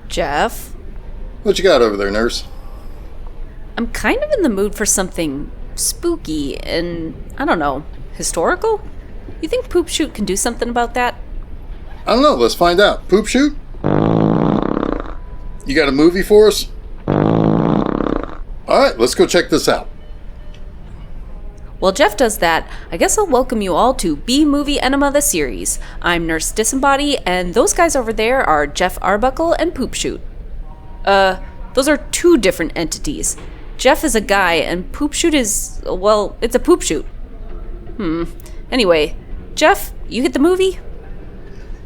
Jeff? What you got over there, nurse? I'm kind of in the mood for something spooky and, I don't know, historical? You think Poop Shoot can do something about that? I don't know, let's find out. Poop Shoot? You got a movie for us? Alright, let's go check this out. While Jeff does that, I guess I'll welcome you all to B-Movie Enema the series. I'm Nurse Disembody, and those guys over there are Jeff Arbuckle and Poop Shoot. Those are two different entities. Jeff is a guy, and Poop Shoot is, well, it's a poop shoot. Anyway, Jeff, you get the movie?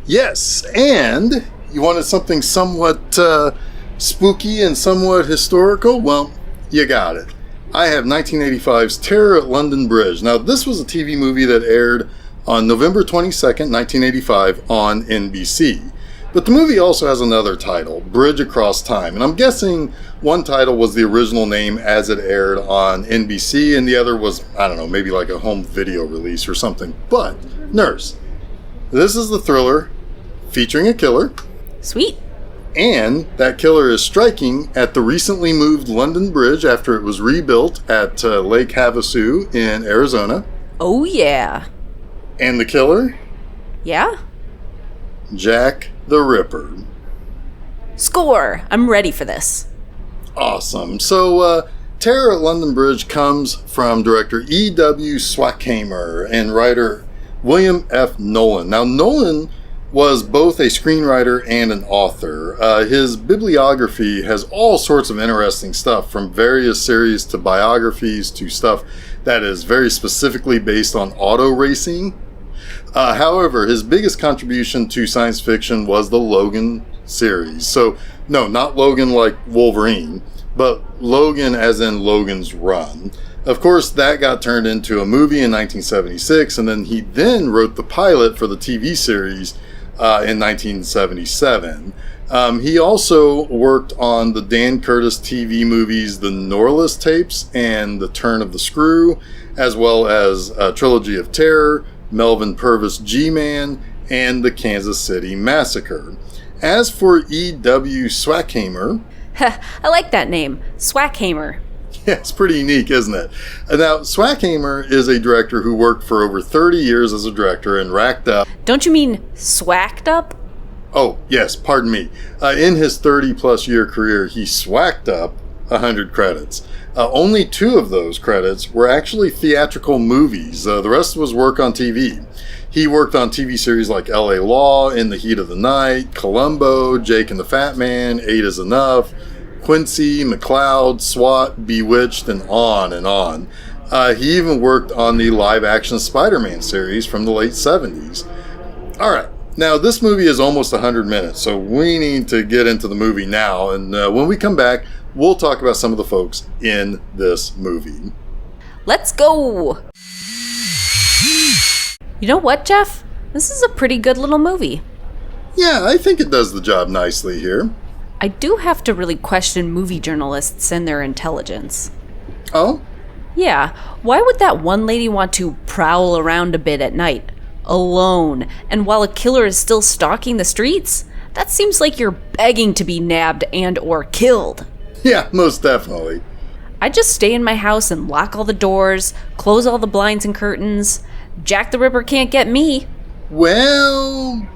Yes, and you wanted something somewhat spooky and somewhat historical? Well, you got it. I have 1985's Terror at London Bridge. Now, this was a TV movie that aired on November 22nd, 1985 on NBC. But the movie also has another title, Bridge Across Time. And I'm guessing one title was the original name as it aired on NBC, and the other was, I don't know, maybe like a home video release or something. But, nurse, this is the thriller featuring a killer. Sweet. And that killer is striking at the recently moved London Bridge after it was rebuilt at Lake Havasu in Arizona. Oh, yeah. And the killer? Yeah? Jack the Ripper. Score! I'm ready for this. Awesome. So, Terror at London Bridge comes from director E.W. Swackheimer and writer William F. Nolan. Now, Nolan was both a screenwriter and an author. His bibliography has all sorts of interesting stuff, from various series to biographies to stuff that is very specifically based on auto racing. However, his biggest contribution to science fiction was the Logan series. So, no, not Logan like Wolverine, but Logan as in Logan's Run. Of course, that got turned into a movie in 1976, and then he wrote the pilot for the TV series in 1977. He also worked on the Dan Curtis TV movies The Norliss Tapes and The Turn of the Screw, as well as a Trilogy of Terror, Melvin Purvis' G-Man, and The Kansas City Massacre. As for E.W. Swackheimer... I like that name, Swackheimer. Yeah, it's pretty unique, isn't it? Now, Swackheimer is a director who worked for over 30 years as a director and racked up... Don't you mean swacked up? Oh, yes, pardon me. In his 30-plus year career, he swacked up 100 credits. Only 2 of those credits were actually theatrical movies. The rest was work on TV. He worked on TV series like L.A. Law, In the Heat of the Night, Columbo, Jake and the Fat Man, 8 is Enough, Quincy, McCloud, SWAT, Bewitched, and on and on. He even worked on the live-action Spider-Man series from the late 70s. Alright, now this movie is almost 100 minutes, so we need to get into the movie now, and when we come back, we'll talk about some of the folks in this movie. Let's go! You know what, Jeff? This is a pretty good little movie. Yeah, I think it does the job nicely here. I do have to really question movie journalists and their intelligence. Oh? Yeah, why would that one lady want to prowl around a bit at night, alone, and while a killer is still stalking the streets? That seems like you're begging to be nabbed and or killed. Yeah, most definitely. I'd just stay in my house and lock all the doors, close all the blinds and curtains. Jack the Ripper can't get me. Well,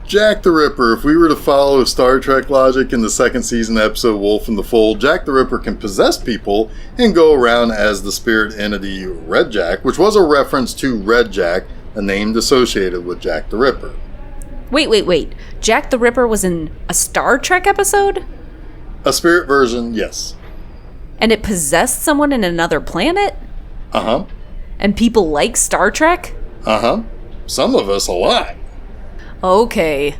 Jack the Ripper, if we were to follow Star Trek logic in the second season episode Wolf in the Fold, Jack the Ripper can possess people and go around as the spirit entity Red Jack, which was a reference to Red Jack, a name associated with Jack the Ripper. Wait. Jack the Ripper was in a Star Trek episode? A spirit version, yes. And it possessed someone in another planet? Uh-huh. And people like Star Trek? Uh-huh. Some of us a lot. Okay.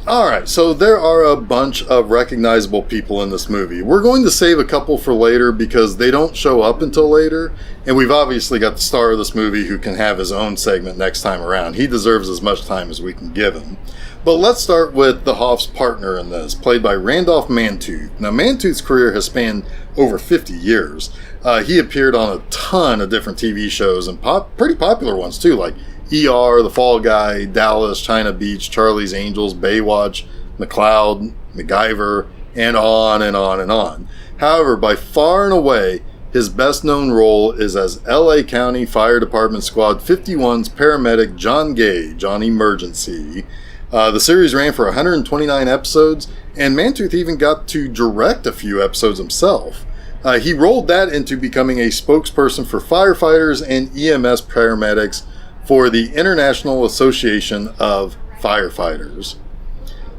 Alright, so there are a bunch of recognizable people in this movie. We're going to save a couple for later because they don't show up until later, and we've obviously got the star of this movie who can have his own segment next time around. He deserves as much time as we can give him. But let's start with the Hoff's partner in this, played by Randolph Mantooth. Now, Mantooth's career has spanned over 50 years. He appeared on a ton of different TV shows and pretty popular ones too, like ER, The Fall Guy, Dallas, China Beach, Charlie's Angels, Baywatch, McCloud, MacGyver, and on and on and on. However, by far and away, his best known role is as LA County Fire Department Squad 51's paramedic John Gage on Emergency. The series ran for 129 episodes, and Mantooth even got to direct a few episodes himself. He rolled that into becoming a spokesperson for firefighters and EMS paramedics for the International Association of Firefighters.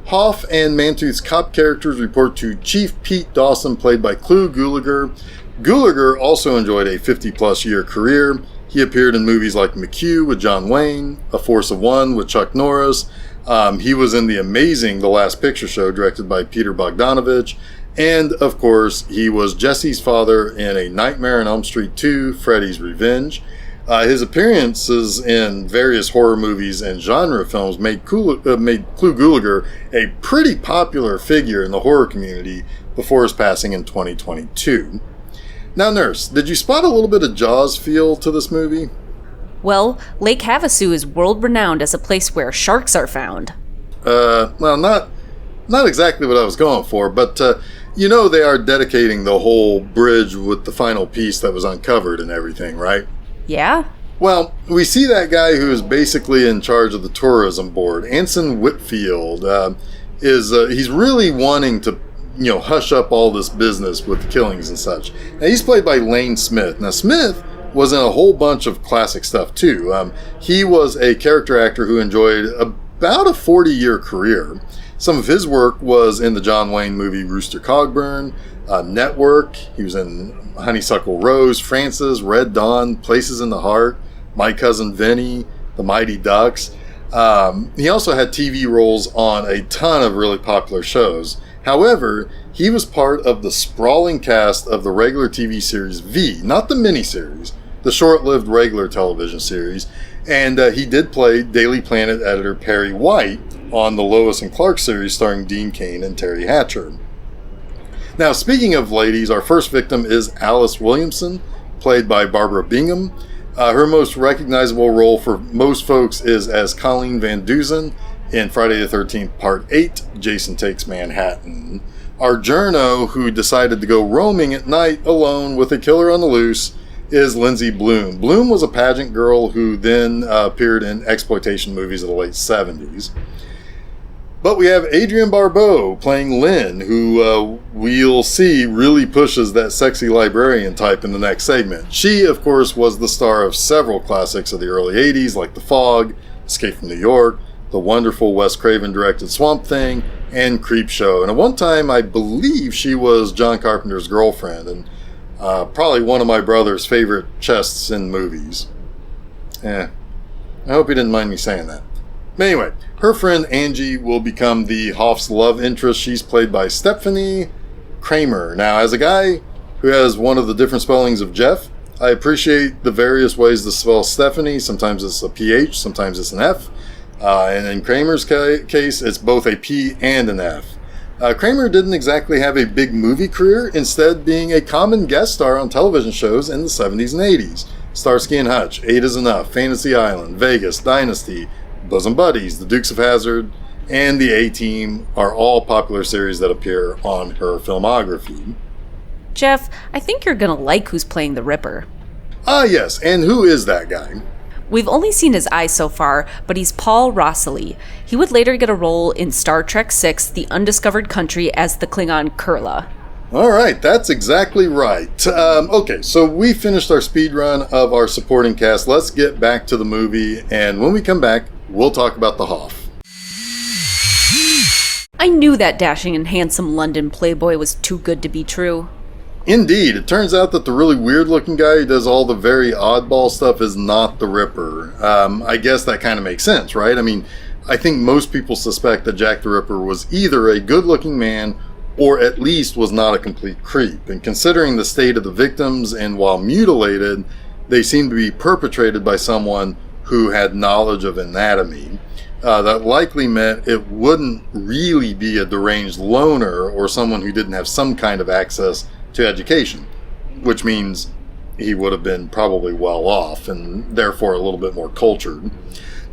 Hoff and Mantooth's cop characters report to Chief Pete Dawson, played by Clu Gulager. Gulager also enjoyed a 50-plus year career. He appeared in movies like McHugh with John Wayne, A Force of One with Chuck Norris. He was in the amazing The Last Picture Show, directed by Peter Bogdanovich. And, of course, he was Jesse's father in A Nightmare on Elm Street 2, Freddy's Revenge. His appearances in various horror movies and genre films made Clu Gulager a pretty popular figure in the horror community before his passing in 2022. Now, Nurse, did you spot a little bit of Jaws feel to this movie? Well, Lake Havasu is world-renowned as a place where sharks are found. Well, not exactly what I was going for, but, they are dedicating the whole bridge with the final piece that was uncovered and everything, right? Yeah? Well, we see that guy who is basically in charge of the tourism board, Anson Whitfield, he's really wanting to, hush up all this business with the killings and such. Now, he's played by Lane Smith. Now, Smith was in a whole bunch of classic stuff, too. He was a character actor who enjoyed about a 40-year career. Some of his work was in the John Wayne movie Rooster Cogburn, Network. He was in Honeysuckle Rose, Francis, Red Dawn, Places in the Heart, My Cousin Vinny, The Mighty Ducks. He also had TV roles on a ton of really popular shows. However, he was part of the sprawling cast of the regular TV series V, not the miniseries, the short-lived regular television series, and he did play Daily Planet editor Perry White on the Lois and Clark series starring Dean Cain and Terry Hatcher. Now, speaking of ladies, our first victim is Alice Williamson, played by Barbara Bingham. Her most recognizable role for most folks is as Colleen Van Dusen in Friday the 13th Part 8, Jason Takes Manhattan. Our journo, who decided to go roaming at night alone with a killer on the loose, is Lindsay Bloom. Bloom was a pageant girl who then appeared in exploitation movies of the late 70s. But we have Adrienne Barbeau playing Lynn, who we'll see really pushes that sexy librarian type in the next segment. She, of course, was the star of several classics of the early 80s, like The Fog, Escape from New York, the wonderful Wes Craven-directed Swamp Thing, and Creepshow. And at one time, I believe she was John Carpenter's girlfriend, and probably one of my brother's favorite chests in movies. I hope he didn't mind me saying that. But anyway, her friend Angie will become the Hoff's love interest. She's played by Stephanie Kramer. Now, as a guy who has one of the different spellings of Jeff, I appreciate the various ways to spell Stephanie. Sometimes it's a PH, sometimes it's an F. And in Kramer's case, it's both a P and an F. Kramer didn't exactly have a big movie career, instead being a common guest star on television shows in the 70s and 80s. Starsky and Hutch, 8 is Enough, Fantasy Island, Vegas, Dynasty, Bosom Buddies, The Dukes of Hazzard, and The A-Team are all popular series that appear on her filmography. Jeff, I think you're gonna like who's playing the Ripper. Ah, yes, and who is that guy? We've only seen his eyes so far, but he's Paul Rossely. He would later get a role in Star Trek VI, The Undiscovered Country, as the Klingon Kurla. All right, that's exactly right. Okay, so we finished our speed run of our supporting cast. Let's get back to the movie, and when we come back, we'll talk about the Hoff. I knew that dashing and handsome London playboy was too good to be true. Indeed, it turns out that the really weird-looking guy who does all the very oddball stuff is not the Ripper. I guess that kind of makes sense, right? I mean, I think most people suspect that Jack the Ripper was either a good-looking man or at least was not a complete creep. And considering the state of the victims and while mutilated, they seem to be perpetrated by someone who had knowledge of anatomy. That likely meant it wouldn't really be a deranged loner or someone who didn't have some kind of access to education, which means he would have been probably well off and therefore a little bit more cultured.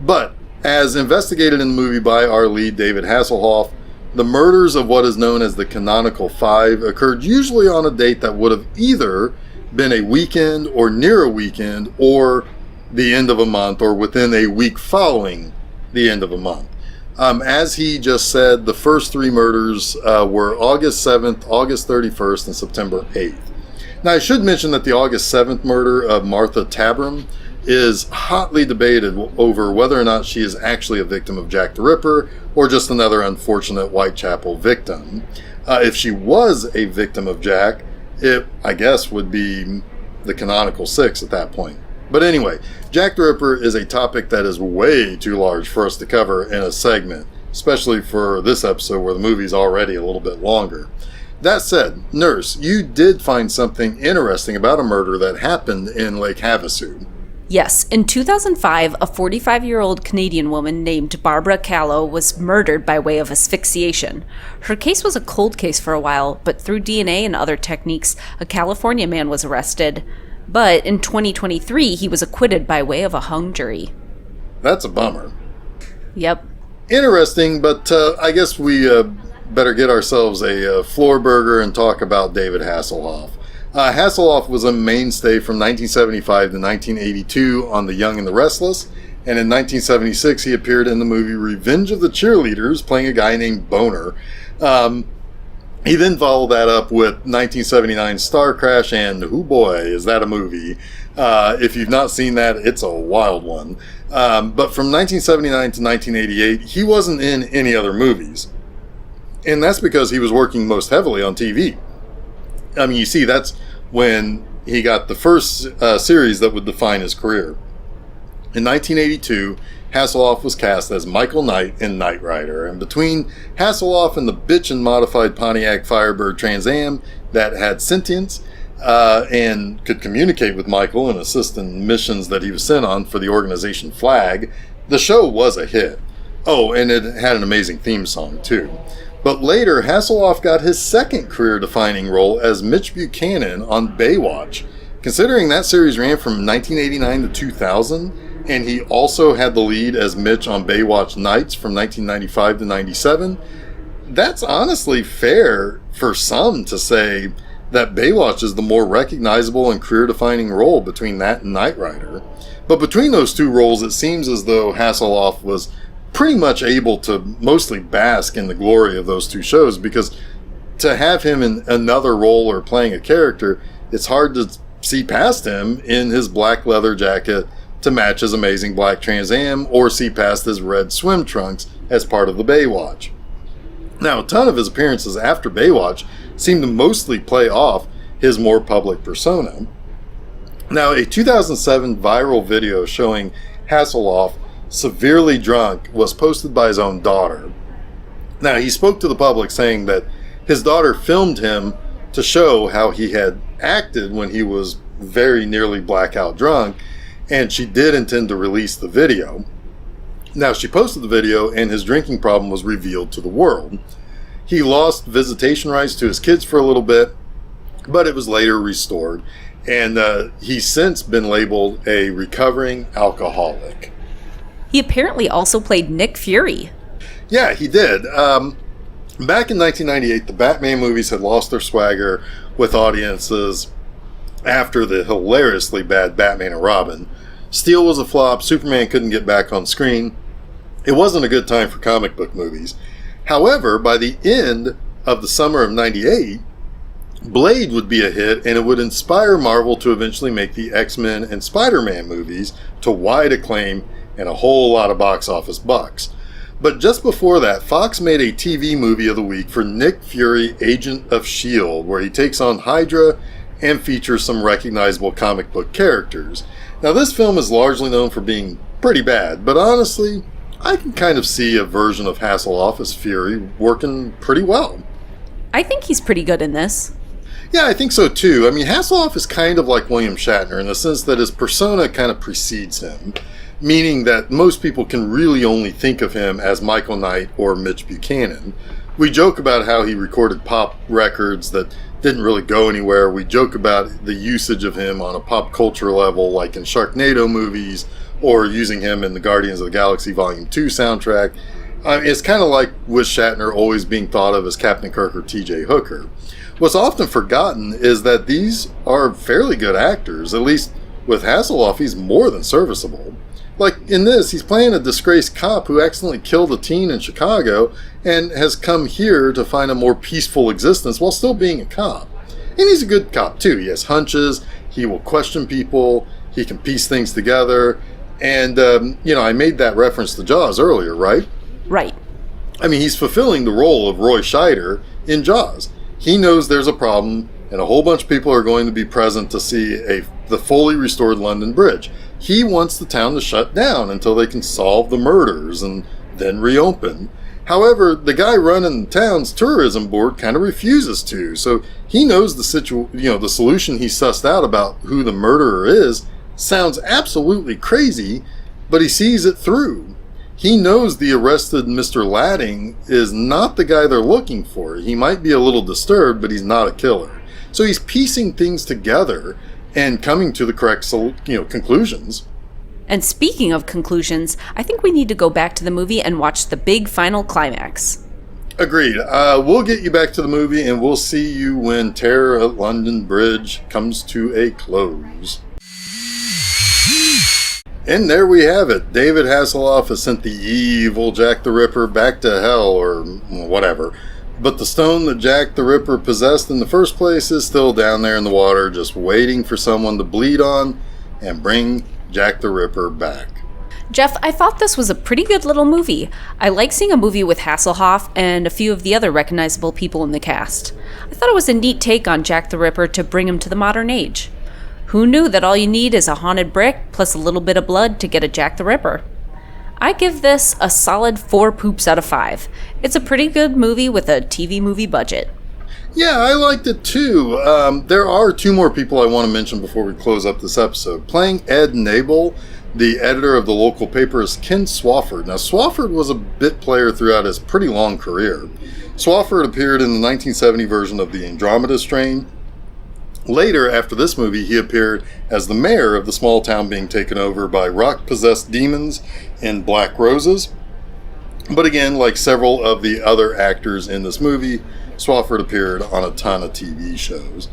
But as investigated in the movie by our lead, David Hasselhoff, the murders of what is known as the Canonical Five occurred usually on a date that would have either been a weekend or near a weekend or the end of a month or within a week following the end of a month. As he just said, the first three murders were August 7th, August 31st, and September 8th. Now, I should mention that the August 7th murder of Martha Tabram is hotly debated over whether or not she is actually a victim of Jack the Ripper or just another unfortunate Whitechapel victim. If she was a victim of Jack, it, I guess, would be the Canonical Six at that point. But anyway, Jack the Ripper is a topic that is way too large for us to cover in a segment, especially for this episode where the movie's already a little bit longer. That said, Nurse, you did find something interesting about a murder that happened in Lake Havasu. Yes, in 2005, a 45-year-old Canadian woman named Barbara Callow was murdered by way of asphyxiation. Her case was a cold case for a while, but through DNA and other techniques, a California man was arrested. But in 2023, he was acquitted by way of a hung jury. That's a bummer. Yep. Interesting, but I guess we better get ourselves a floor burger and talk about David Hasselhoff. Hasselhoff was a mainstay from 1975 to 1982 on The Young and the Restless, and in 1976 he appeared in the movie Revenge of the Cheerleaders, playing a guy named Boner. He then followed that up with 1979's Star Crash, and oh boy, is that a movie. If you've not seen that, it's a wild one. But from 1979 to 1988, he wasn't in any other movies. And that's because he was working most heavily on TV. I mean, you see, that's when he got the first series that would define his career. In 1982, Hasselhoff was cast as Michael Knight in Knight Rider, and between Hasselhoff and the bitchin' modified Pontiac Firebird Trans Am that had sentience and could communicate with Michael and assist in missions that he was sent on for the organization Flag, the show was a hit. Oh, and it had an amazing theme song, too. But later, Hasselhoff got his second career-defining role as Mitch Buchanan on Baywatch. Considering that series ran from 1989 to 2000, and he also had the lead as Mitch on Baywatch Nights from 1995 to 97, that's honestly fair for some to say that Baywatch is the more recognizable and career-defining role between that and Knight Rider. But between those two roles, it seems as though Hasselhoff was pretty much able to mostly bask in the glory of those two shows, because to have him in another role or playing a character, it's hard to see past him in his black leather jacket to match his amazing black Trans Am, or see past his red swim trunks as part of the Baywatch. Now, a ton of his appearances after Baywatch seem to mostly play off his more public persona. Now, a 2007 viral video showing Hasselhoff severely drunk was posted by his own daughter. Now, he spoke to the public saying that his daughter filmed him to show how he had acted when he was very nearly blackout drunk, and she did intend to release the video. Now, she posted the video, and his drinking problem was revealed to the world. He lost visitation rights to his kids for a little bit, but it was later restored, and he's since been labeled a recovering alcoholic. He apparently also played Nick Fury. Yeah, he did. Back in 1998, the Batman movies had lost their swagger with audiences after the hilariously bad Batman and Robin. Steel was a flop, Superman couldn't get back on screen. It wasn't a good time for comic book movies. However, by the end of the summer of 98, Blade would be a hit, and it would inspire Marvel to eventually make the X-Men and Spider-Man movies to wide acclaim and a whole lot of box office bucks. But just before that, Fox made a TV movie of the week for Nick Fury, Agent of S.H.I.E.L.D., where he takes on Hydra and features some recognizable comic book characters. Now, this film is largely known for being pretty bad, but honestly, I can kind of see a version of Hasselhoff as Fury working pretty well. I think he's pretty good in this. Yeah, I think so too. I mean, Hasselhoff is kind of like William Shatner in the sense that his persona kind of precedes him, meaning that most people can really only think of him as Michael Knight or Mitch Buchanan. We joke about how he recorded pop records that didn't really go anywhere. We joke about the usage of him on a pop culture level, like in Sharknado movies, or using him in the Guardians of the Galaxy Volume 2 soundtrack. It's kind of like with Shatner always being thought of as Captain Kirk or T.J. Hooker. What's often forgotten is that these are fairly good actors. At least with Hasselhoff, he's more than serviceable. Like in this, he's playing a disgraced cop who accidentally killed a teen in Chicago and has come here to find a more peaceful existence while still being a cop. And he's a good cop too. He has hunches, he will question people, he can piece things together. And, I made that reference to Jaws earlier, right? Right. I mean, he's fulfilling the role of Roy Scheider in Jaws. He knows there's a problem, and a whole bunch of people are going to be present to see the fully restored London Bridge. He wants the town to shut down until they can solve the murders and then reopen. However, the guy running the town's tourism board kind of refuses to, so he knows the solution he sussed out about who the murderer is sounds absolutely crazy, but he sees it through. He knows the arrested Mr. Ladding is not the guy they're looking for. He might be a little disturbed, but he's not a killer. So he's piecing things together and coming to the correct conclusions. And speaking of conclusions, I think we need to go back to the movie and watch the big final climax. Agreed. We'll get you back to the movie, and we'll see you when Terror at London Bridge comes to a close. And there we have it. David Hasselhoff has sent the evil Jack the Ripper back to hell, or whatever. But the stone that Jack the Ripper possessed in the first place is still down there in the water, just waiting for someone to bleed on and bring Jack the Ripper back. Jeff, I thought this was a pretty good little movie. I like seeing a movie with Hasselhoff and a few of the other recognizable people in the cast. I thought it was a neat take on Jack the Ripper to bring him to the modern age. Who knew that all you need is a haunted brick plus a little bit of blood to get a Jack the Ripper? I give this a solid 4 poops out of 5. It's a pretty good movie with a TV movie budget. Yeah, I liked it too. There are 2 more people I want to mention before we close up this episode. Playing Ed Nabel, the editor of the local paper, is Ken Swafford. Now, Swafford was a bit player throughout his pretty long career. Swafford appeared in the 1970 version of The Andromeda Strain. Later, after this movie, he appeared as the mayor of the small town being taken over by rock-possessed demons in Black Roses. But again, like several of the other actors in this movie, Swafford appeared on a ton of TV shows.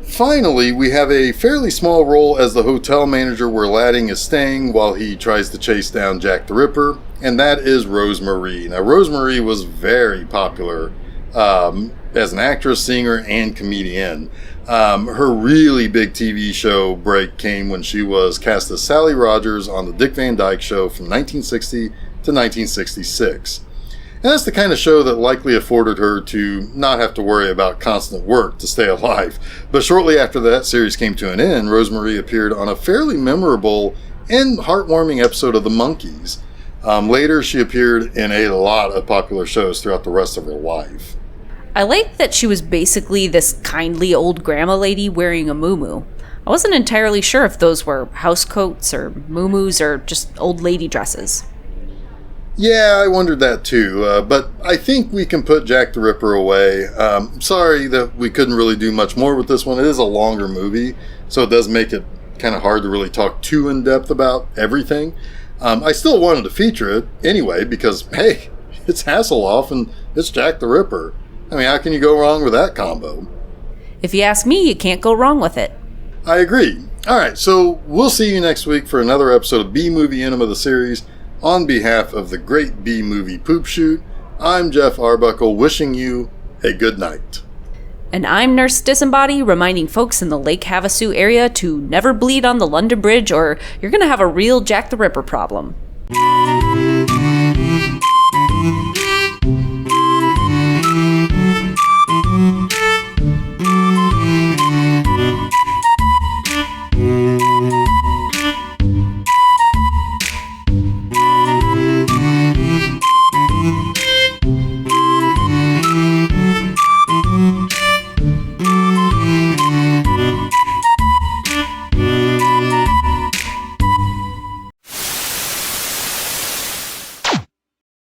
Finally, we have a fairly small role as the hotel manager where Ladding is staying while he tries to chase down Jack the Ripper, and that is Rose Marie. Now, Rose Marie was very popular as an actress, singer, and comedian. Her really big TV show break came when she was cast as Sally Rogers on the Dick Van Dyke Show from 1960 to 1966. And that's the kind of show that likely afforded her to not have to worry about constant work to stay alive. But shortly after that series came to an end, Rose Marie appeared on a fairly memorable and heartwarming episode of The Monkees. Later, she appeared in a lot of popular shows throughout the rest of her life. I like that she was basically this kindly old grandma lady wearing a muumuu. I wasn't entirely sure if those were housecoats or muumuus or just old lady dresses. Yeah, I wondered that too, but I think we can put Jack the Ripper away. Sorry that we couldn't really do much more with this one. It is a longer movie, so it does make it kind of hard to really talk too in-depth about everything. I still wanted to feature it anyway because, hey, it's Hasselhoff and it's Jack the Ripper. I mean, how can you go wrong with that combo? If you ask me, you can't go wrong with it. I agree. All right, so we'll see you next week for another episode of B-Movie Enema, the series. On behalf of the great B-Movie Poop Shoot, I'm Jeff Arbuckle, wishing you a good night. And I'm Nurse Disembody, reminding folks in the Lake Havasu area to never bleed on the London Bridge or you're going to have a real Jack the Ripper problem.